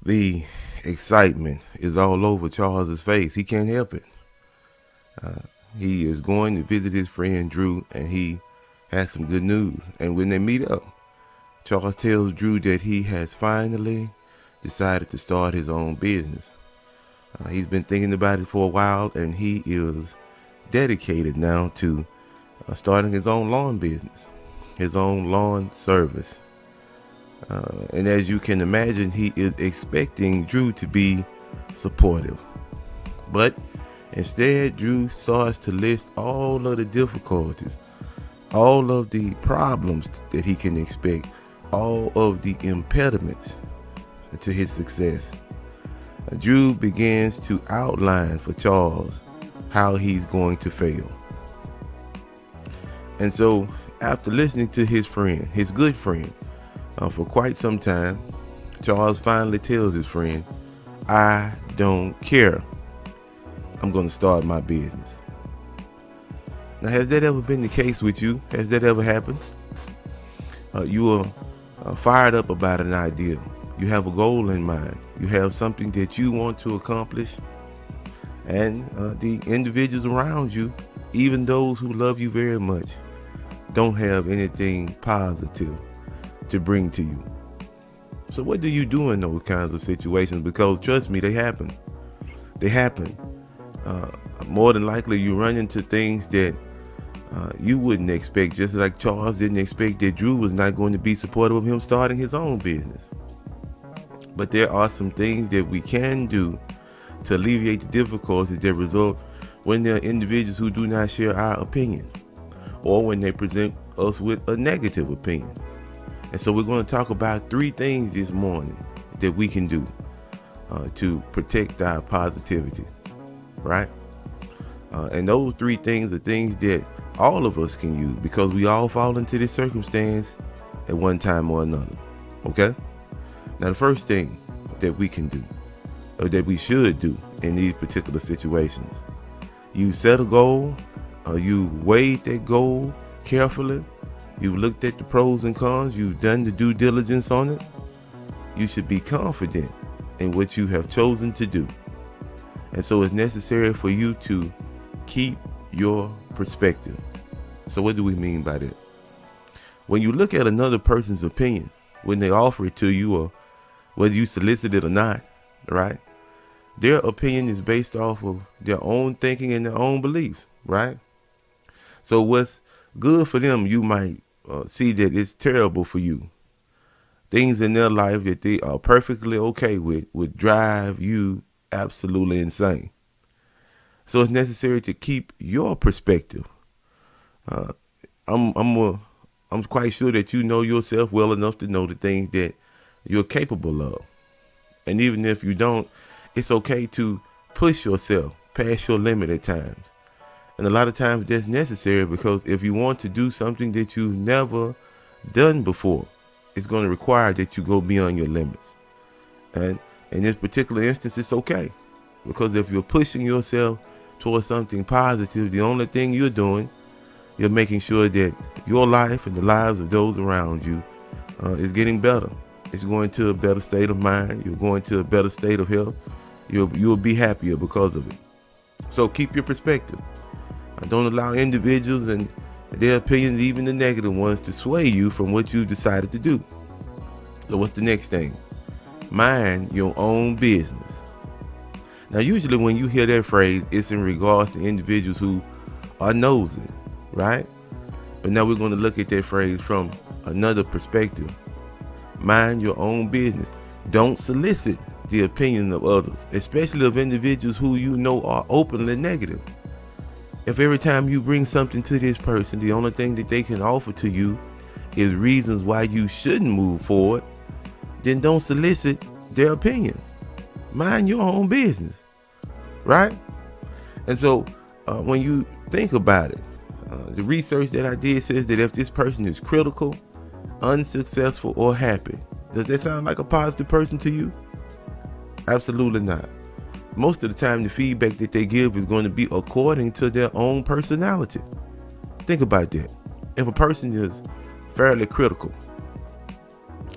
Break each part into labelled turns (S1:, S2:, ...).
S1: The excitement is all over Charles's face. He can't help it. He is going to visit his friend Drew, and he has some good news. And when they meet up, Charles tells Drew that he has finally decided to start his own business. He's been thinking about it for a while, and he is dedicated now to starting his own lawn business, his own lawn service. And as you can imagine, he is expecting Drew to be supportive. But instead, Drew starts to list all of the difficulties, all of the problems that he can expect, all of the impediments to his success. Drew begins to outline for Charles how he's going to fail. And so, after listening to his friend, his good friend, for quite some time, Charles finally tells his friend, "I don't care. I'm going to start my business." Now, has that ever been the case with you? Has that ever happened? You are fired up about an idea. You have a goal in mind. You have something that you want to accomplish. And the individuals around you, even those who love you very much, don't have anything positive to bring to you. So what do you do in those kinds of situations? Because trust me, they happen. They happen. More than likely, you run into things that you wouldn't expect, just like Charles didn't expect that Drew was not going to be supportive of him starting his own business. But there are some things that we can do to alleviate the difficulties that result when there are individuals who do not share our opinion, or when they present us with a negative opinion. And so we're going to talk about 3 things this morning that we can do to protect our positivity, right? And those 3 things are things that all of us can use, because we all fall into this circumstance at one time or another. Okay? Now, the first thing that we can do, or that we should do in these particular situations, you set a goal, you weighed that goal carefully, you've looked at the pros and cons, you've done the due diligence on it. You should be confident in what you have chosen to do. And so it's necessary for you to keep your perspective. So what do we mean by that? When you look at another person's opinion, when they offer it to you, or whether you solicit it or not, right? Their opinion is based off of their own thinking and their own beliefs, right? So what's good for them, you might see that it's terrible for you. Things in their life that they are perfectly okay with would drive you absolutely insane. So it's necessary to keep your perspective. I'm quite sure that you know yourself well enough to know the things that you're capable of. And even if you don't, it's okay to push yourself past your limit at times. And a lot of times that's necessary, because if you want to do something that you've never done before, it's going to require that you go beyond your limits. And in this particular instance, it's okay, because if you're pushing yourself towards something positive, the only thing you're doing, you're making sure that your life and the lives of those around you is getting better. It's going to a better state of mind. You're going to a better state of health. You'll be happier because of it. So keep your perspective. Don't allow individuals and their opinions, even the negative ones, to sway you from what you decided to do. So what's the next thing? Mind your own business. Now, usually when you hear that phrase, it's in regards to individuals who are nosy, right? But now we're going to look at that phrase from another perspective. Mind your own business. Don't solicit the opinion of others, especially of individuals who you know are openly negative. If every time you bring something to this person, the only thing that they can offer to you is reasons why you shouldn't move forward, then don't solicit their opinions. Mind your own business, right? And so when you think about it, the research that I did says that if this person is critical, unsuccessful, or happy, does that sound like a positive person to you? Absolutely not. Most of the time, the feedback that they give is going to be according to their own personality. Think about that. If a person is fairly critical,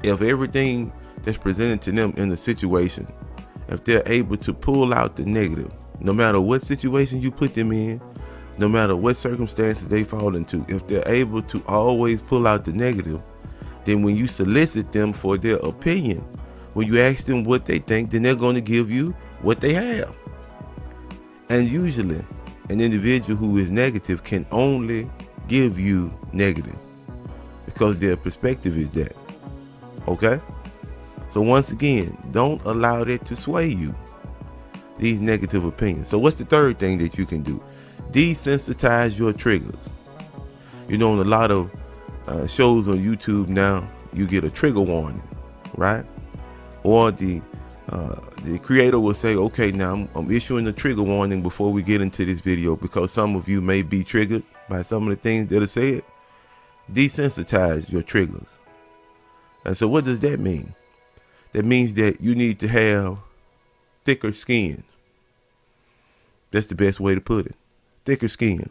S1: if everything that's presented to them in the situation, if they're able to pull out the negative, no matter what situation you put them in, no matter what circumstances they fall into, if they're able to always pull out the negative, then when you solicit them for their opinion, when you ask them what they think, then they're going to give you what they have. And usually an individual who is negative can only give you negative because their perspective is that. Okay? So once again, don't allow that to sway you, these negative opinions. So what's the third thing that you can do? Desensitize your triggers. You know, in a lot of shows on YouTube now, you get a trigger warning, right? Or the creator will say, okay, now I'm issuing a trigger warning before we get into this video because some of you may be triggered by some of the things that are said. Desensitize your triggers. And so what does that mean? That means that you need to have thicker skin. That's the best way to put it. Thicker skin.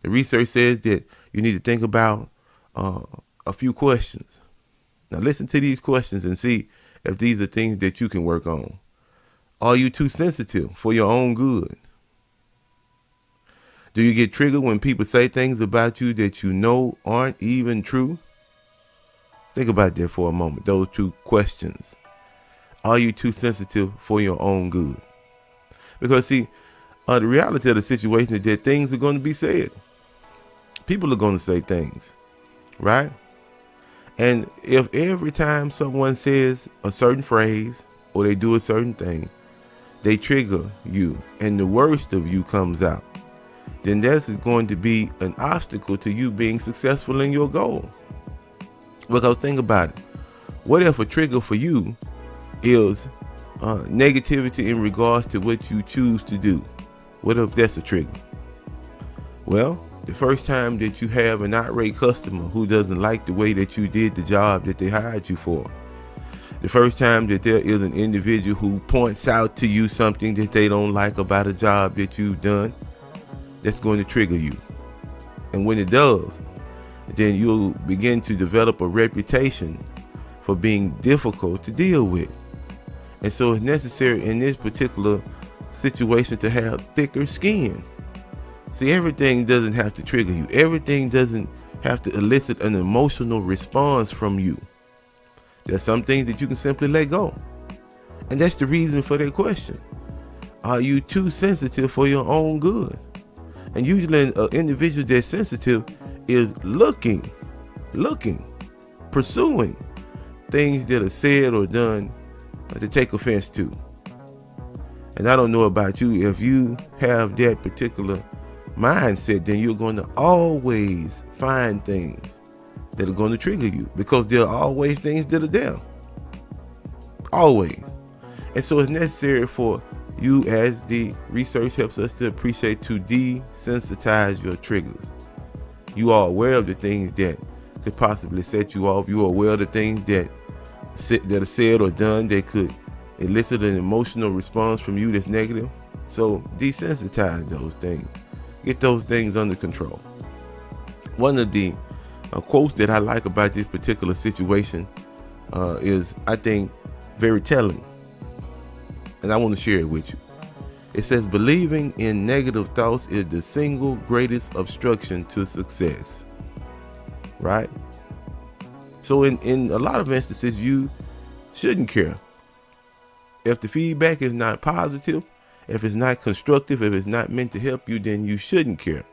S1: The research says that you need to think about a few questions. Now listen to these questions and see if these are things that you can work on. Are you too sensitive for your own good? Do you get triggered when people say things about you that you know aren't even true? Think about that for a moment, those two questions. Are you too sensitive for your own good? Because see, the reality of the situation is that things are going to be said. People are going to say things, right? And if every time someone says a certain phrase or they do a certain thing, they trigger you and the worst of you comes out, then this is going to be an obstacle to you being successful in your goal. Because think about it. What if a trigger for you is negativity in regards to what you choose to do? What if that's a trigger? Well, the first time that you have an irate customer who doesn't like the way that you did the job that they hired you for, the first time that there is an individual who points out to you something that they don't like about a job that you've done, that's going to trigger you. And when it does, then you'll begin to develop a reputation for being difficult to deal with. And so it's necessary in this particular situation to have thicker skin. See, everything doesn't have to trigger you. Everything doesn't have to elicit an emotional response from you. There's some things that you can simply let go. And that's the reason for that question. Are you too sensitive for your own good? And usually an individual that's sensitive is looking, pursuing things that are said or done to take offense to. And I don't know about you, if you have that particular mindset, then you're going to always find things that are going to trigger you because there are always things that are there. Always. And so it's necessary for you, as the research helps us to appreciate, to desensitize your triggers. You are aware of the things that could possibly set you off. You are aware of the things that are said or done that could elicit an emotional response from you that's negative. So desensitize those things. Get those things under control. One of the quotes that I like about this particular situation is, I think, very telling. And I want to share it with you. It says, believing in negative thoughts is the single greatest obstruction to success. Right? So in a lot of instances, you shouldn't care. If the feedback is not positive, if it's not constructive, if it's not meant to help you, then you shouldn't care.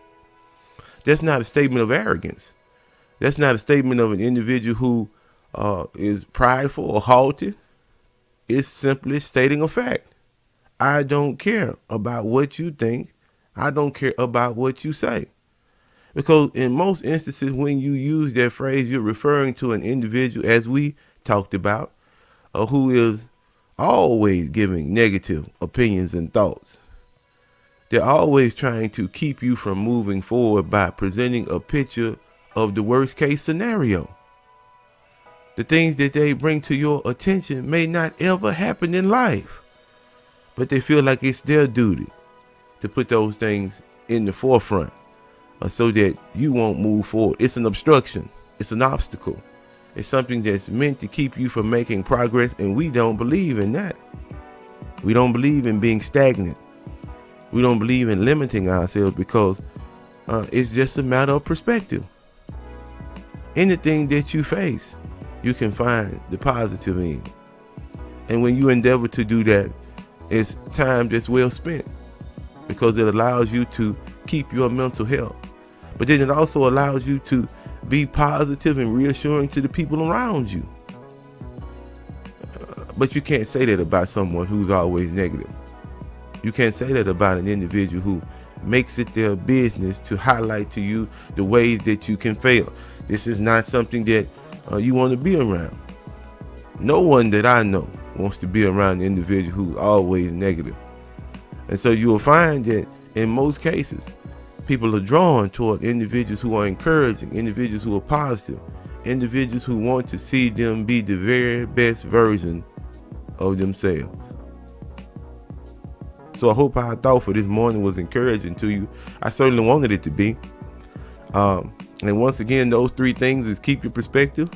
S1: That's not a statement of arrogance. That's not a statement of an individual who is prideful or haughty. It's simply stating a fact. I don't care about what you think. I don't care about what you say. Because in most instances, when you use that phrase, you're referring to an individual, as we talked about, who is always giving negative opinions and thoughts. They're always trying to keep you from moving forward by presenting a picture of the worst case scenario. The things that they bring to your attention may not ever happen in life, but they feel like it's their duty to put those things in the forefront so that you won't move forward. It's an obstruction. It's an obstacle. It's something that's meant to keep you from making progress, and we don't believe in that. We don't believe in being stagnant. We don't believe in limiting ourselves because it's just a matter of perspective. Anything that you face, you can find the positive in. And when you endeavor to do that, it's time that's well spent because it allows you to keep your mental health. But then it also allows you to be positive and reassuring to the people around you. But you can't say that about someone who's always negative. You can't say that about an individual who makes it their business to highlight to you the ways that you can fail. This is not something that you want to be around. No one that I know wants to be around an individual who's always negative. And so you will find that in most cases, people are drawn toward individuals who are encouraging, individuals who are positive, individuals who want to see them be the very best version of themselves. So I hope our thought for this morning was encouraging to you. I certainly wanted it to be. And once again, those three things is keep your perspective.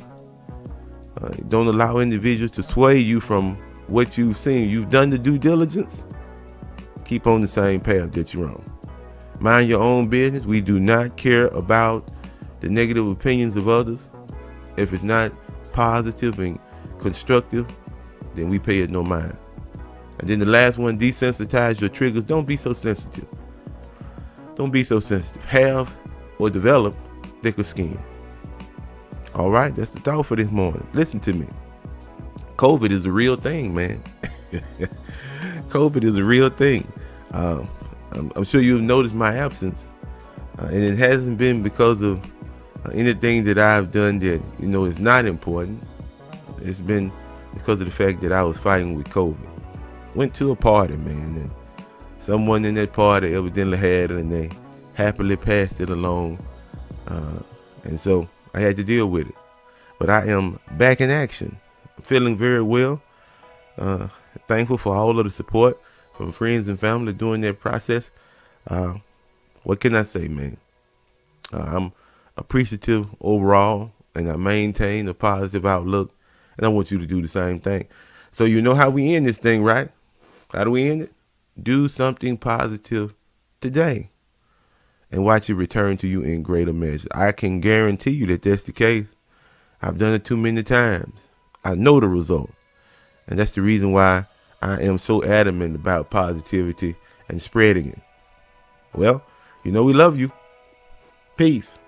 S1: Don't allow individuals to sway you from what you've seen. You've done the due diligence. Keep on the same path that you're on. Mind your own business. We do not care about the negative opinions of others. If it's not positive and constructive, then we pay it no mind. And then the last one, desensitize your triggers. Don't be so sensitive. Don't be so sensitive. Have or develop thicker skin. All right, that's the thought for this morning. Listen to me. COVID is a real thing, man. COVID is a real thing. I'm sure you've noticed my absence, and it hasn't been because of anything that I've done that is not important. It's been because of the fact that I was fighting with COVID. Went to a party, man, and someone in that party evidently had it, and they happily passed it along, and so I had to deal with it. But I am back in action, feeling very well. Thankful for all of the support from friends and family during that process. What can I say, man? I'm appreciative overall, and I maintain a positive outlook, and I want you to do the same thing. So you know how we end this thing, right? How do we end it? Do something positive today and watch it return to you in greater measure. I can guarantee you that that's the case. I've done it too many times. I know the result. And that's the reason why I am so adamant about positivity and spreading it. Well, we love you. Peace.